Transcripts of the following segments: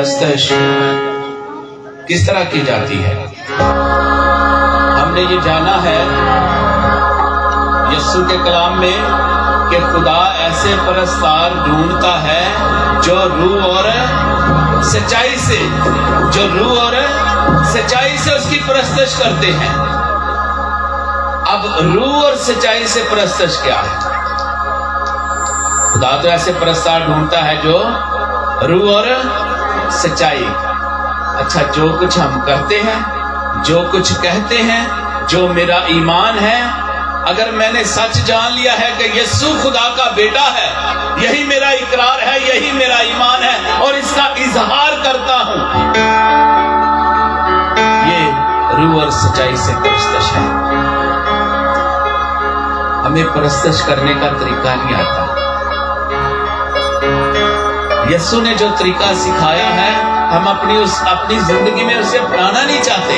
परस्तश किस तरह की जाती है? हमने ये जाना है यस्सु के कलाम में कि खुदा ऐसे परस्तार ढूंढता है जो रूह और सच्चाई से, जो रूह और सच्चाई से उसकी परस्तश करते हैं। अब रूह और सच्चाई से परस्तश क्या है? खुदा तो ऐसे परस्तार ढूंढता है जो रूह और सच्चाई। अच्छा, जो कुछ हम करते हैं, जो कुछ कहते हैं, जो मेरा ईमान है, अगर मैंने सच जान लिया है कि यस्सु खुदा का बेटा है, यही मेरा इकरार है, यही मेरा ईमान है और इसका इजहार करता हूं, ये रूह और सच्चाई से परस्तश है। हमें परस्तश करने का तरीका नहीं आता। यस्सु ने जो तरीका सिखाया है, हम अपनी जिंदगी में उसे अपनाना नहीं चाहते।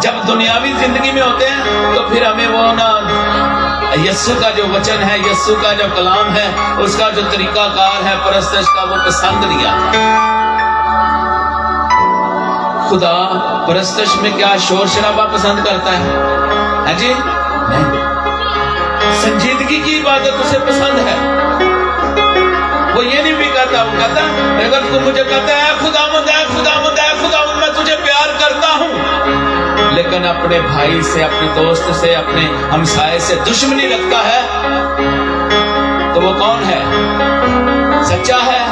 जब दुनियावी जिंदगी में होते हैं तो फिर हमें वो ना यस्सु का जो वचन है, यस्सु का जो कलाम है, उसका जो तरीकाकार है परस्तश का, वो पसंद नहीं आता। खुदा परस्तश में क्या शोर शराबा पसंद करता है जी? नहीं। संजीदगी की इबादत उसे पसंद है। वो ये नहीं भी कहता, वो कहता अगर तू मुझे कहता है खुदावंद है, खुदावंद है, खुदावंद, मैं तुझे प्यार करता हूं, लेकिन अपने भाई से, अपने दोस्त से, अपने हमसाये से दुश्मनी रखता है, तो वो कौन है? सच्चा है?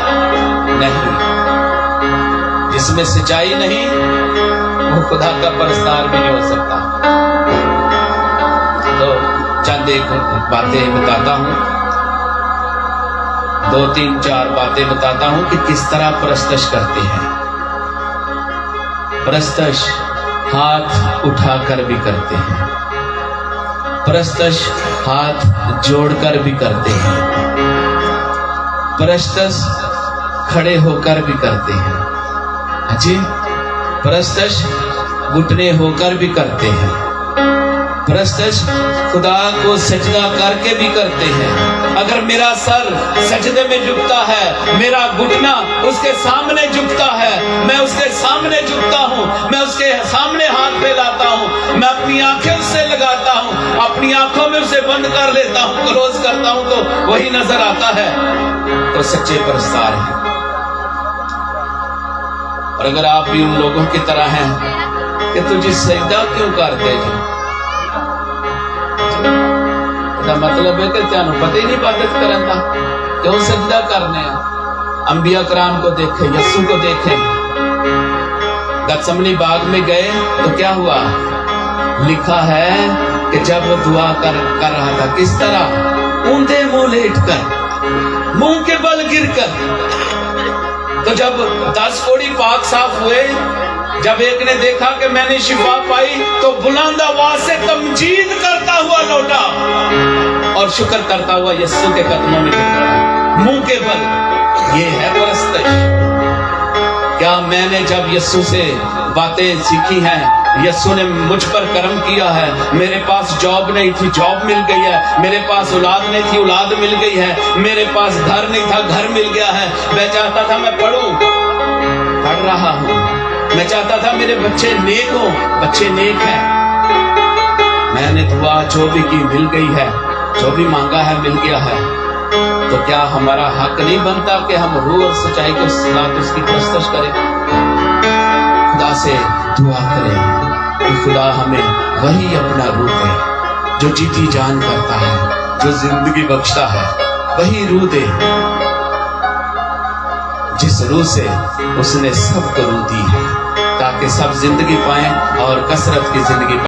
नहीं। जिसमें सच्चाई नहीं, वो खुदा का परस्तार भी नहीं हो सकता। तो चंद एक बातें बताता हूं, 2, 3, 4 बातें बताता हूं कि किस तरह परस्तश करते हैं। परस्तश हाथ उठाकर भी करते हैं, परस्तश हाथ जोड़कर भी करते हैं, परस्तश खड़े होकर भी करते हैं, जी, परस्तश घुटने होकर भी करते हैं, परस्तश खुदा को सजदा करके भी करते हैं। अगर मेरा सर सजदे में झुकता है, मेरा घुटना उसके सामने झुकता है, मैं उसके सामने झुकता हूँ, मैं उसके सामने हाथ फैलाता हूँ, मैं अपनी आंखें उससे लगाता हूँ, अपनी आंखों में उसे बंद कर लेता हूँ, क्लोज करता हूँ, तो वही नजर आता है, तो सच्चे परस्तार हैं। और अगर आप भी उन लोगों की तरह हैं कि तुझे सजदा क्यों करते हैं, मतलब है कि त्यानू पता ही नहीं इबादत करन दा, क्यों सजदा करने हैं। अंबिया कराम को देखें, यस्सु को देखें, गत्समनी बाग में गए तो क्या हुआ? लिखा है कि जब वो दुआ कर रहा था, किस तरह? ऊंधे मुंह लेटकर, मुंह के बल गिरकर। तो जब 10 कोड़ी पाक साफ हुए, जब एक ने देखा कि मैंने शिफा पाई, तो बुलंद आवाज से तमजीद करता हुआ लौटा और शुक्र करता हुआ यस्सु के कदमों में गिर पड़ा, मुंह के बल। ये है परस्तश। क्या मैंने जब यस्सु से बातें सीखी हैं, यस्सु ने मुझ पर कर्म किया है, मेरे पास जॉब नहीं थी, जॉब मिल गई है, मेरे पास औलाद नहीं थी, औलाद मिल गई है, मेरे पास घर नहीं था, घर मिल गया है, मैं चाहता था मैं पढ़ूं, पढ़ रहा हूं, मैं चाहता था मेरे बच्चे नेक हों, बच्चे नेक हैं, मैंने दुआ जो भी की मिल गई है, जो भी मांगा है मिल गया है। तो क्या हमारा हक नहीं बनता कि हम रूह और सच्चाई के साथ उसकी परस्तश करें, खुदा से दुआ करें कि खुदा हमें वही अपना रूह दे जो जीती जान करता है, जो जिंदगी बख्शता है, वही रूह दे जिस रूह से उसने सबको रूह दी है, ताकि सब जिंदगी पाएं और कसरत की जिंदगी